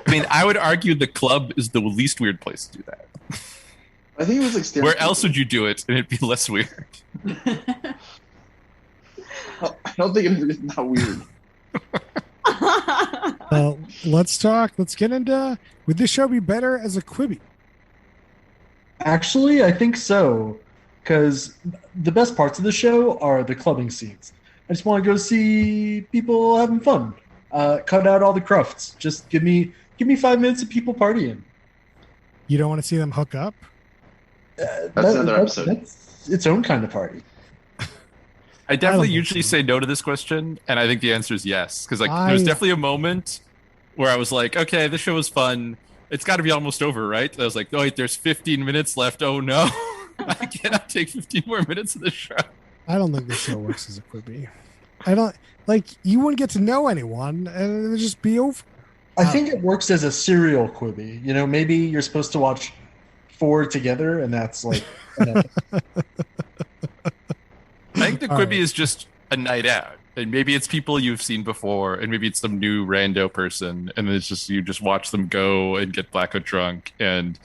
mean, I would argue the club is the least weird place to do that. I think it was like staring. Where else would you do it and it'd be less weird? I don't think it's that weird. Let's get into, would this show be better as a Quibi? Actually, I think so, because the best parts of the show are the clubbing scenes. I just want to go see people having fun. Cut out all the crufts. Just give me 5 minutes of people partying. You don't want to see them hook up? That's another episode. That's its own kind of party. I definitely think usually so. say no to this question, and I think the answer is yes. Because like there's definitely a moment where I was like, okay, this show was fun, it's got to be almost over, right? I was like, oh wait, there's 15 minutes left. Oh no, I cannot take 15 more minutes of the show. I don't think the show works as a Quibi. I don't like you wouldn't get to know anyone and it would just be over. I think it works as a serial Quibi. You know, maybe you're supposed to watch 4 together, and that's like. I think the All Quibi right. is just a night out. And maybe it's people you've seen before, and maybe it's some new rando person, and it's just you just watch them go and get blackout drunk, and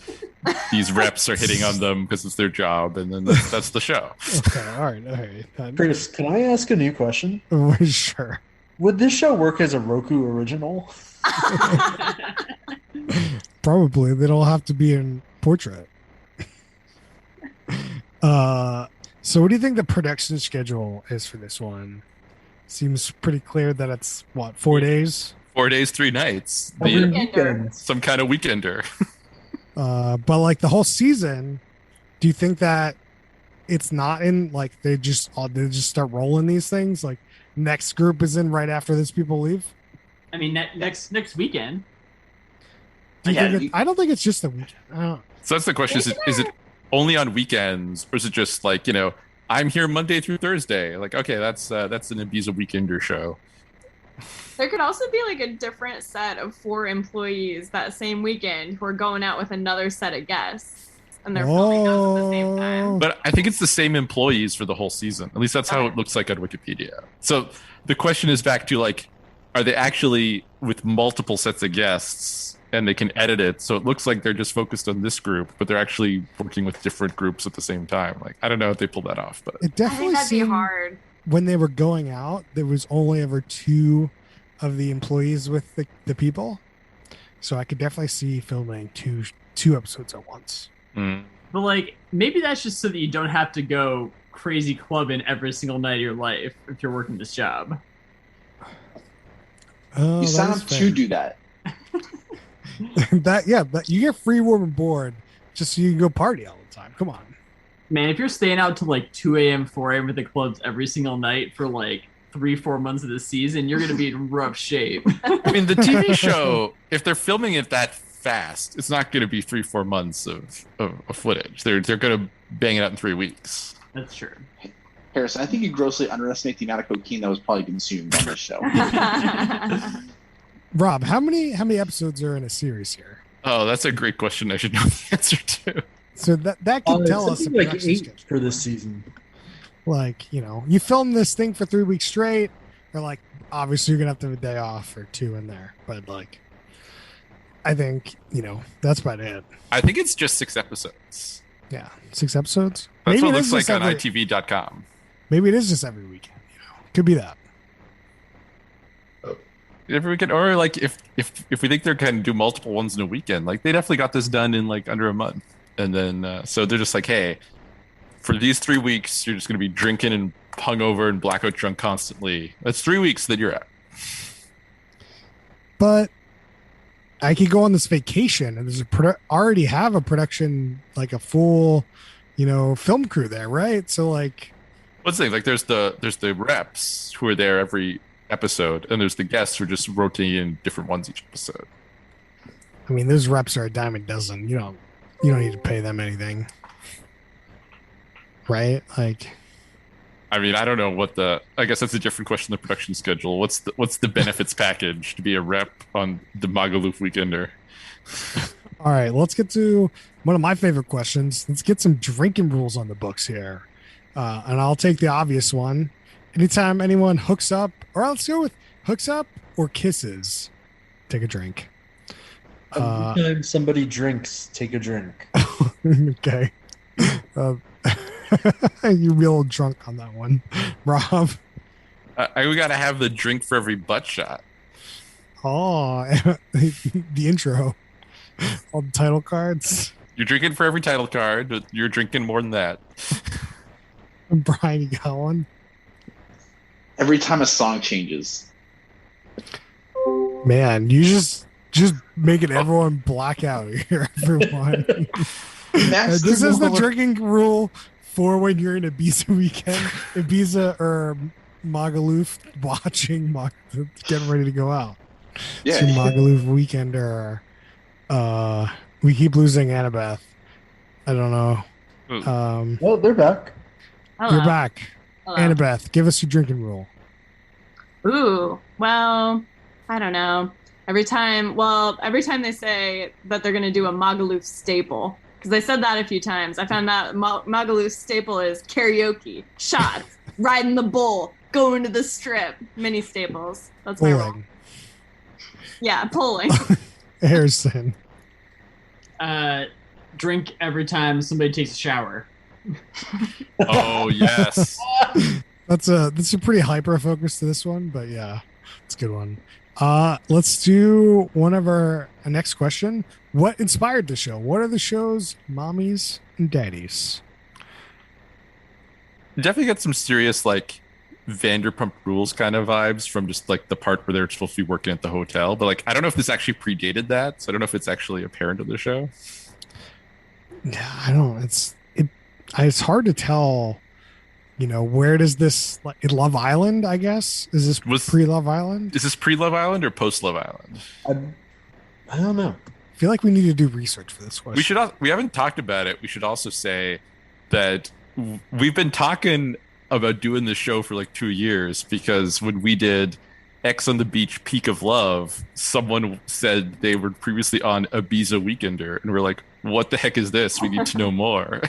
these reps are hitting on them because it's their job, and then that's the show. Okay, all right. Chris, can I ask a new question? Sure. Would this show work as a Roku original? Probably. They don't have to be in portrait. So what do you think the production schedule is for this one? Seems pretty clear that it's what, 4 days? 4 days, 3 nights. Every weekend. Some kind of weekender. But like the whole season, do you think that it's not in like they just start rolling these things? Like next group is in right after these people leave? I mean, next weekend. Do you Yeah, think I don't think it's just the weekend. I don't. So that's the question: is it only on weekends, or is it just like I'm here Monday through Thursday? Like, okay, that's an Ibiza weekender show. There could also be like a different set of 4 employees that same weekend who are going out with another set of guests, and they're filming those at the same time. But I think it's the same employees for the whole season. At least that's how it looks like on Wikipedia. So the question is back to like, are they actually with multiple sets of guests and they can edit it so it looks like they're just focused on this group, but they're actually working with different groups at the same time? Like, I don't know if they pulled that off, but It I definitely think that'd be seemed hard. when they were going out, there was only ever 2 of the employees with the people. So I could definitely see filming two episodes at once. But like, maybe that's just so that you don't have to go crazy clubbing every single night of your life if you're working this job. Oh, You sign that is up fair. to do that. that you get free room and board just so you can go party all the time. Come on. Man, if you're staying out till like 2 a.m., 4 a.m. at the clubs every single night for like 3-4 months of the season, you're going to be in rough shape. I mean, the TV show, if they're filming it that fast, it's not going to be 3-4 months of footage. They're going to bang it out in 3 weeks. That's true. Harrison, I think you grossly underestimate the amount of cocaine that was probably consumed on this show. Rob, how many episodes are in a series here? Oh, that's a great question. I should know the answer to. So that could tell us something the like production 8 schedule. for this season. Like, you film this thing for 3 weeks straight, or like obviously you're gonna have to have a day off or 2 in there. But like I think, that's about it. I think it's just 6 episodes. Yeah. 6 episodes? That's what it it is looks just like on every- ITV.com. Maybe it is just every weekend, Could be that. Every weekend, or like if we think they're going to do multiple ones in a weekend, like they definitely got this done in like under a month, and then so they're just like, hey, for these 3 weeks, you're just going to be drinking and hungover and blackout drunk constantly. That's 3 weeks that you're at. But I could go on this vacation and there's already have a production, like a full, film crew there, right? So like, What's the thing? Like there's the reps who are there every episode, and there's the guests who are just rotating in different ones each episode. I mean, those reps are a dime a dozen. You don't need to pay them anything, right? Like, I mean, I don't know I guess that's a different question. The production schedule. What's the benefits package to be a rep on the Magaluf Weekender? all right, let's get to one of my favorite questions. Let's get some drinking rules on the books here, and I'll take the obvious one. Anytime anyone hooks up, or let's go with hooks up or kisses, take a drink. Every time somebody drinks, take a drink. Okay. You be a little drunk on that one, Rob. We got to have the drink for every butt shot. Oh, the intro, all the title cards. You're drinking for every title card, but you're drinking more than that. Brian, you got one? Every time a song changes. Man, you just making everyone black out here, everyone. That's This the is the rule. drinking rule for when you're in Ibiza weekend, Ibiza or Magaluf watching, getting ready to go out. Yeah. So Magaluf weekend or We keep losing Annabeth. I don't know. Ooh. Oh, they're back. Hello. You're back. Hello. Annabeth, give us your drinking rule. Ooh, well, I don't know. Every time they say that they're going to do a Magaluf staple, because they said that a few times, I found out Magaluf staple is karaoke, shots, riding the bull, going to the strip, mini staples. That's my rule. Pulling. Yeah, pulling. Harrison. Drink every time somebody takes a shower. Oh yes. That's a pretty hyper focus to this one, but yeah, it's a good one. Let's do one of our next question. What inspired the show? What are the show's mommies and daddies? Definitely got some serious like Vanderpump Rules kind of vibes from just like the part where they're supposed to be working at the hotel. But like I don't know if this actually predated that, so I don't know if it's actually apparent in the show. Yeah, I don't. It's hard to tell. You know, where does this like in Love Island? I guess is this pre-Love Island? Is this pre-Love Island or post-Love Island? I don't know. I feel like we need to do research for this question. We haven't talked about it. We should also say that we've been talking about doing this show for like 2 years because when we did X on the Beach Peak of Love, someone said they were previously on Ibiza Weekender, and we're like, what the heck is this? We need to know more.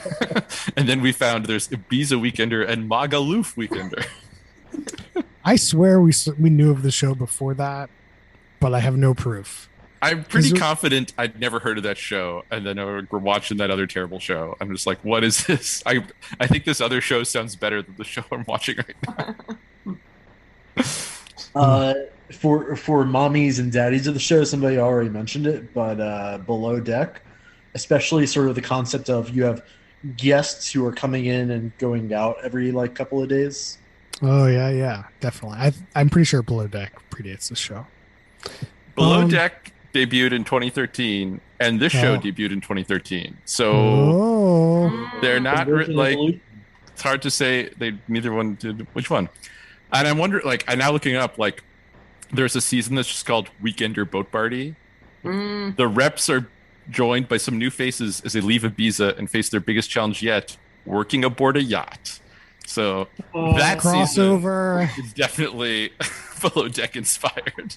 And then we found there's Ibiza Weekender and Magaluf Weekender. I swear we knew of the show before that, but I have no proof. I'm pretty confident I'd never heard of that show, and then we're watching that other terrible show. I'm just like, what is this? I think this other show sounds better than the show I'm watching right now. For mommies and daddies of the show, somebody already mentioned it, but Below Deck, especially sort of the concept of you have guests who are coming in and going out every like couple of days. Oh yeah, definitely. I'm pretty sure Below Deck predates the show. Below Deck debuted in 2013, and this show debuted in 2013. So they're not like. It's hard to say. Neither one did. Which one? And I'm wondering, like, I'm now looking up, like, there's a season that's just called Weekender Boat Party. The reps are joined by some new faces as they leave Ibiza and face their biggest challenge yet, working aboard a yacht. So that crossover season is definitely Below Deck inspired.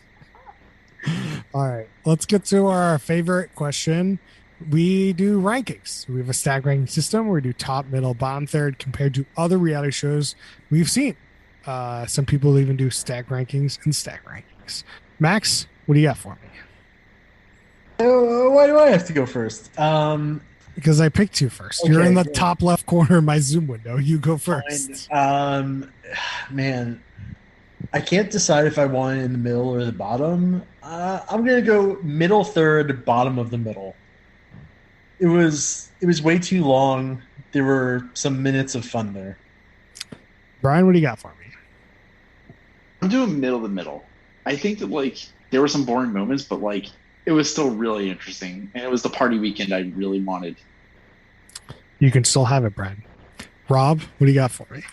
All right, let's get to our favorite question. We do rankings. We have a stack ranking system where we do top, middle, bottom, third compared to other reality shows we've seen. Some people even do stack rankings and stack rankings. Max, what do you got for me? Why do I have to go first? Because I picked you first. You're in the top left corner of my Zoom window. You go first. Man, I can't decide if I want it in the middle or the bottom. I'm gonna go middle third, bottom of the middle. It was way too long. There were some minutes of fun there. Brian, what do you got for me? I'm doing middle of the middle. I think that like there were some boring moments, but like it was still really interesting, and it was the party weekend I really wanted. You can still have it, Brian. Rob, what do you got for me?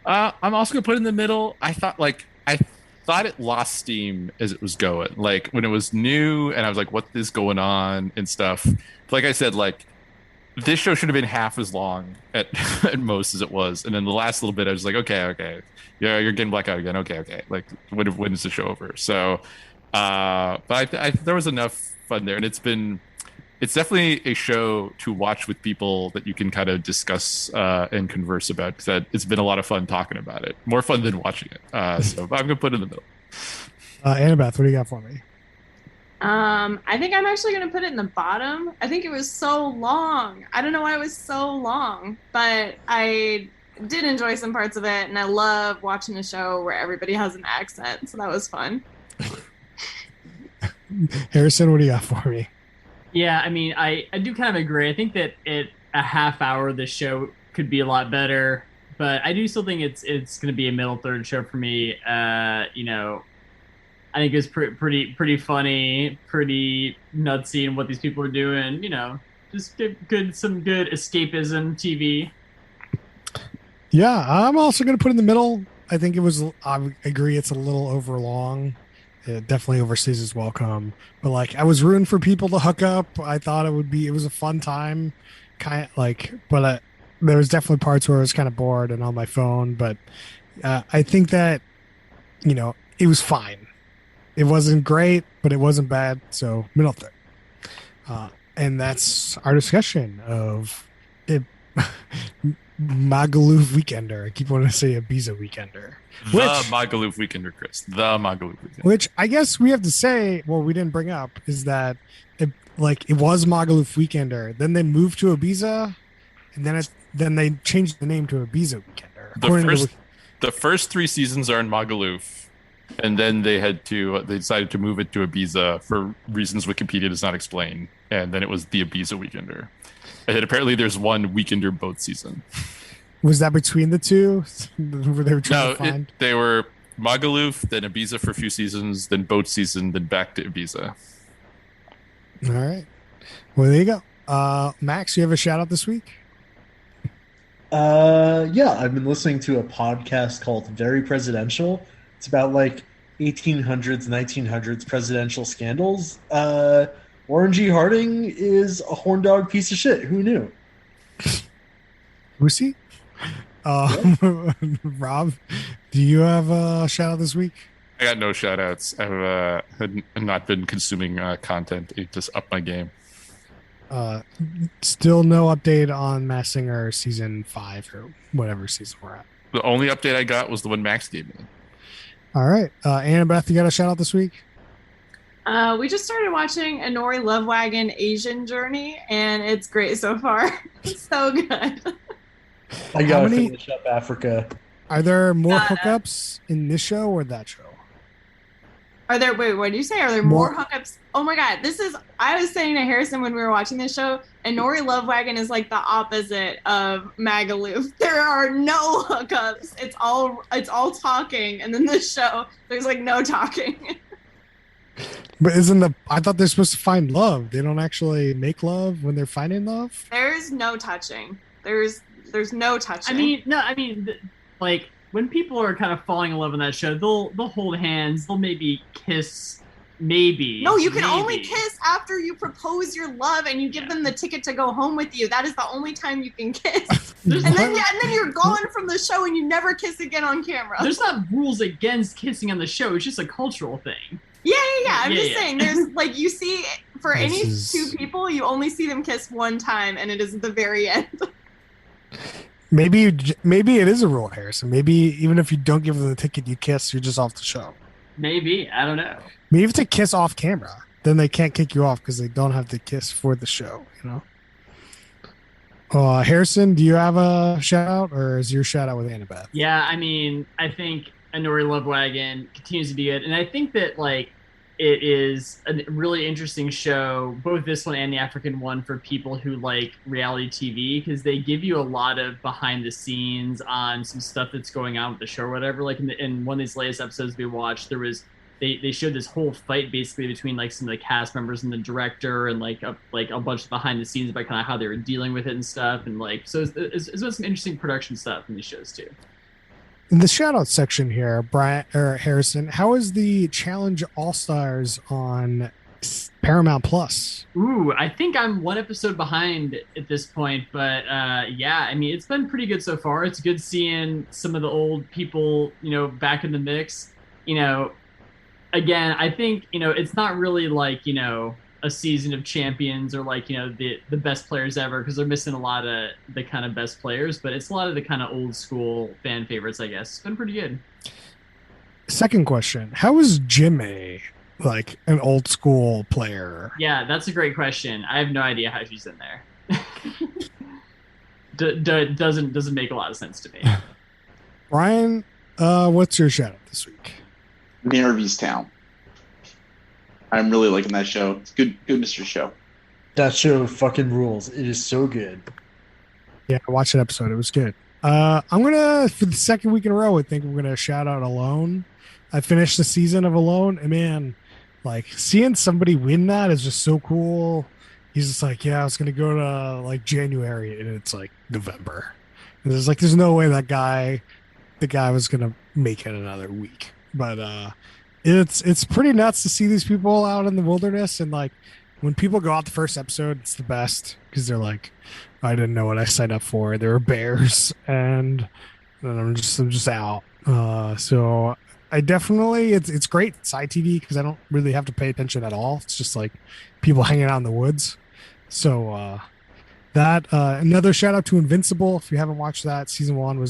I'm also gonna put it in the middle. I thought it lost steam as it was going. Like when it was new, and I was like, "What is going on?" and stuff. Like I said, like this show should have been half as long at most as it was. And then the last little bit, I was like, okay, yeah, you're getting blackout again. Okay. Like when is the show over? So, but I there was enough fun there, and it's definitely a show to watch with people that you can kind of discuss and converse about, because it's been a lot of fun talking about it. More fun than watching it. So I'm gonna put it in the middle. Annabeth, what do you got for me? I think I'm actually going to put it in the bottom. I think it was so long. I don't know why it was so long, but I did enjoy some parts of it, and I love watching a show where everybody has an accent, so that was fun. Harrison, what do you got for me? Yeah, I mean, I do kind of agree. I think that a half hour the show could be a lot better, but I do still think it's going to be a middle third show for me. I think it was pretty funny, pretty nutsy in what these people are doing. Just some good escapism TV. Yeah, I'm also going to put it in the middle. I think I agree it's a little over long. It definitely overstays its welcome. But like, I was rooting for people to hook up. I thought it was a fun time, kind of like. But there was definitely parts where I was kind of bored and on my phone. But I think that it was fine. It wasn't great, but it wasn't bad. So middle third. And that's our discussion of it. Magaluf Weekender. I keep wanting to say Ibiza Weekender. The Magaluf Weekender, Chris. The Magaluf Weekender. Which I guess we have to say, well, we didn't bring up, is that it was Magaluf Weekender. Then they moved to Ibiza, and then they changed the name to Ibiza Weekender. The first 3 seasons are in Magaluf, and then they decided to move it to Ibiza for reasons Wikipedia does not explain, and then it was the Ibiza Weekender. And apparently there's one Weekender boat season. Was that between the two? Where they were trying to find? They were Magaluf, then Ibiza for a few seasons, then boat season, then back to Ibiza. All right. Well, there you go. Max, you have a shout out this week? Yeah, I've been listening to a podcast called Very Presidential. It's about like 1800s, 1900s presidential scandals. Warren G. Harding is a horn dog piece of shit. Who knew? Who's he? Rob, do you have a shout out this week? I got no shout outs. I've not been consuming content. It just upped my game. Still no update on Masked Singer season 5 or whatever season we're at. The only update I got was the one Max gave me. All right. Annabeth, you got a shout out this week? We just started watching a Nori Love Wagon Asian Journey, and it's great so far. It's so good. I gotta finish up Africa. Are there more hookups in this show or that show? Wait, what did you say? Are there more hookups? Oh my God, I was saying to Harrison when we were watching this show, and Nori Love Wagon is like the opposite of Magaluf. There are no hookups. It's all talking, and then this show, there's like no talking. But I thought they're supposed to find love. They don't actually make love when they're finding love? There's no touching. There's no touching. Like when people are kind of falling in love in that show, they'll hold hands, they'll maybe kiss, maybe. No, you can only kiss after you propose your love and you give them the ticket to go home with you. That is the only time you can kiss. and then you're gone from the show and you never kiss again on camera. There's not rules against kissing on the show. It's just a cultural thing. Yeah. I'm just saying, there's like, you see, for two people, you only see them kiss one time, and it is at the very end. Maybe it is a rule, Harrison. Maybe even if you don't give them the ticket, you kiss, you're just off the show. Maybe. I don't know. Maybe you have to kiss off camera. Then they can't kick you off because they don't have to kiss for the show, Harrison, do you have a shout out, or is your shout out with Annabeth? Yeah, I think a Nori Love Wagon continues to be good. And I think that like it is a really interesting show, both this one and the African one, for people who like reality TV, because they give you a lot of behind the scenes on some stuff that's going on with the show or whatever. Like in one of these latest episodes we watched, there was they showed this whole fight basically between like some of the cast members and the director, and like a bunch of behind the scenes about kind of how they were dealing with it and stuff. And like, so it's some interesting production stuff in these shows too. In the shout out section here, Harrison, how is the Challenge All-Stars on Paramount Plus? Ooh, I think I'm one episode behind at this point, but it's been pretty good so far. It's good seeing some of the old people, back in the mix. Again, I think, it's not really like, a season of champions or like, the best players ever, because they're missing a lot of the kind of best players, but it's a lot of the kind of old school fan favorites, I guess. It's been pretty good. Second question. How is Jimmy like an old school player? Yeah, that's a great question. I have no idea how she's in there. Doesn't make a lot of sense to me. Brian, what's your shout out this week? Mary's Town. I'm really liking that show. It's good mystery show. That show fucking rules. It is so good. Yeah, I watched an episode. It was good. I'm gonna, for the second week in a row, I think we're gonna shout out Alone. I finished the season of Alone, and man, like seeing somebody win that is just so cool. He's just like, yeah, I was gonna go to like January, and it's like November. And there's no way the guy was gonna make it another week. But It's pretty nuts to see these people out in the wilderness, and like when people go out the first episode, it's the best because they're like, I didn't know what I signed up for. There were bears, and then I'm just out. So I definitely it's great. It's ITV because I don't really have to pay attention at all. It's just like people hanging out in the woods. So that another shout out to Invincible. If you haven't watched that, season 1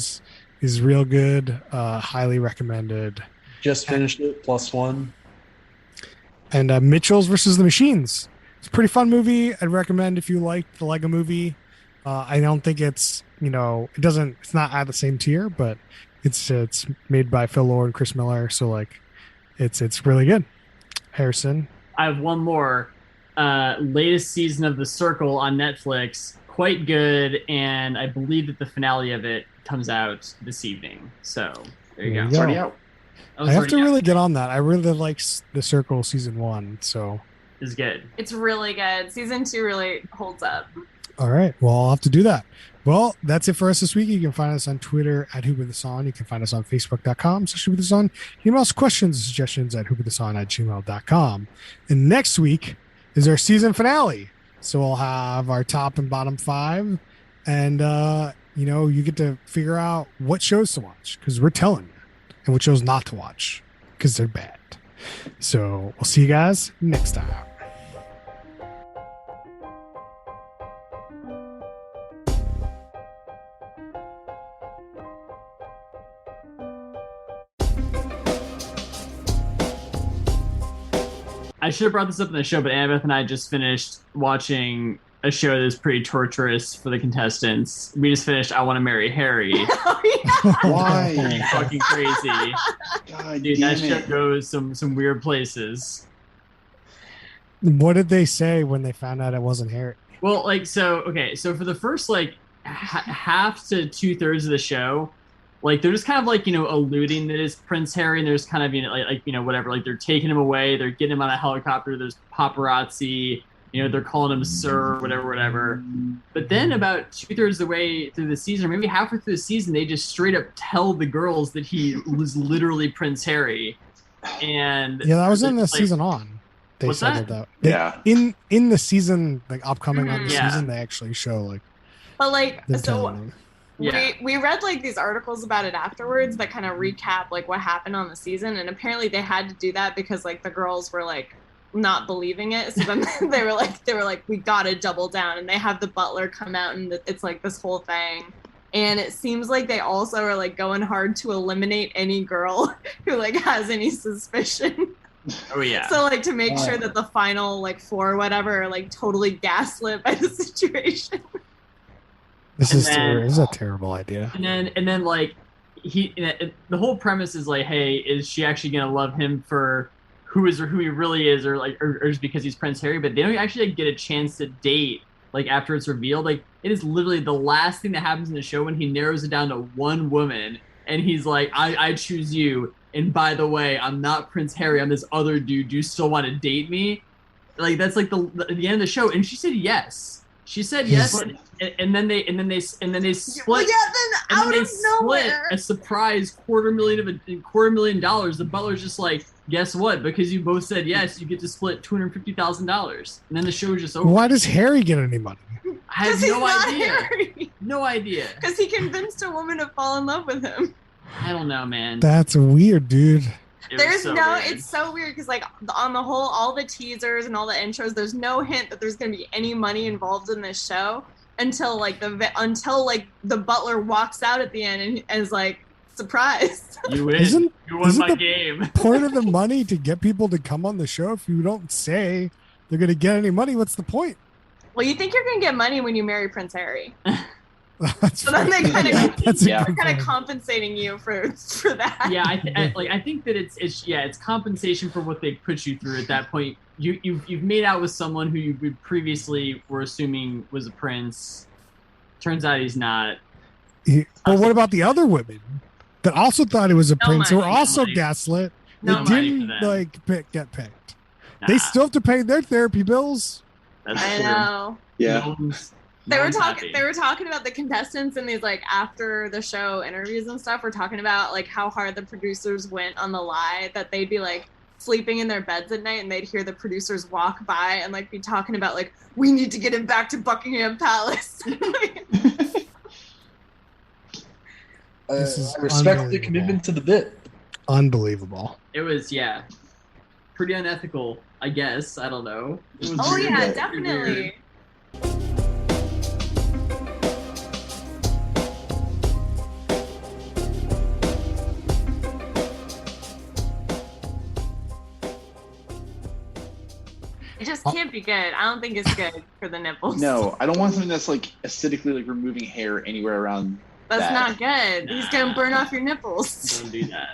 is real good. Highly recommended. Just finished it, +1. And Mitchell's versus the Machines. It's a pretty fun movie. I'd recommend if you like the Lego movie. I don't think it's it's not at the same tier, but it's made by Phil Lord and Chris Miller, so like it's really good. Harrison. I have one more. Latest season of The Circle on Netflix, quite good, and I believe that the finale of it comes out this evening. So there you go. It's already out. Oh, I have to already out. really get on that. I really like The Circle season 1, so It's good. It's really good. Season 2 really holds up. all right. Well, I'll have to do that. Well, that's it for us this week. You can find us on Twitter at @HoopWithUsOn. You can find us on Facebook.com/HoopWithUsOn. Email us questions and suggestions at HoopWithUsOn@gmail.com. And next week is our season finale. So we'll have our top and bottom 5. And, you get to figure out what shows to watch because we're telling you, and what shows not to watch because they're bad. So we'll see you guys next time. I should have brought this up in the show, but Annabeth and I just finished watching a show that's pretty torturous for the contestants. We just finished I Want to Marry Harry. Oh, yeah. Why? Fucking crazy. God Dude, damn that show it. goes some weird places. What did they say when they found out it wasn't Harry? Well, so for the first half to 2/3 of the show, they're just kind of alluding that it's Prince Harry, and there's kind of whatever, they're taking him away, they're getting him on a helicopter, there's paparazzi, they're calling him sir, whatever. But then about 2/3 of the way through the season, or maybe halfway through the season, they just straight up tell the girls that he was literally Prince Harry. And Yeah, that was in the season on. They What's said that? that. Yeah. In the season, upcoming on the Yeah. season, they actually show But them so telling them. Yeah. we read these articles about it afterwards that kind of recap what happened on the season, and apparently they had to do that because the girls were not believing it. So then they were like, we gotta double down, and they have the butler come out, and it's this whole thing. And it seems like they also are going hard to eliminate any girl who has any suspicion. Oh yeah. So to make sure that the final 4 or whatever are totally gaslit by the situation. This And is then- this is a terrible idea. And then the whole premise is hey, is she actually gonna love him for who he really is, or just because he's Prince Harry? But they don't actually get a chance to date after it's revealed. It is literally the last thing that happens in the show when he narrows it down to one woman, and he's like, I choose you. And by the way, I'm not Prince Harry. I'm this other dude. Do you still want to date me? That's the end of the show. And she said yes. She said yes. And then they split. Well, yeah, then And out then of they nowhere. split a surprise $250,000. The butler's just like, guess what? Because you both said yes, you get to split $250,000. And then the show is just over. Why does Harry get any money? I have Because no he's not idea. Harry. No idea. Because he convinced a woman to fall in love with him. I don't know, man. That's weird, dude. It was There's so no, weird. it's so weird because on the whole, all the teasers and all the intros, there's no hint that there's gonna be any money involved in this show until the butler walks out at the end and is surprised. You win. Isn't- You won isn't my the- game. Part of the money to get people to come on the show. If you don't say they're going to get any money, what's the point? Well, you think you're gonna get money when you marry Prince Harry, That's so then they kind of That's a Yeah. good kind of point. compensating you for that. Yeah, I think that it's compensation for what they put you through at that point. You've made out with someone who you previously were assuming was a prince. Turns out he's not. But what about the other women that also thought it was a No prince who were money, also no money. gaslit? No That money didn't for them. get picked. Nah, They still have to pay their therapy bills. that's I true. know. Yeah. No one's- They no were one's talking. happy. They were talking about the contestants in these after the show interviews and stuff. We're talking about how hard the producers went on the lie that they'd be sleeping in their beds at night and they'd hear the producers walk by and like be talking about like, we need to get him back to Buckingham Palace. This is I respect the unbelievable. commitment to the bit. Unbelievable. It was, yeah, pretty unethical, I guess. I don't know. It was Oh weird. yeah, Weird. definitely. It just can't be good. I don't think it's good for the nipples. No, I don't want something that's like aesthetically like removing hair anywhere around. That's that. not good. He's gonna burn off your nipples. Don't do that.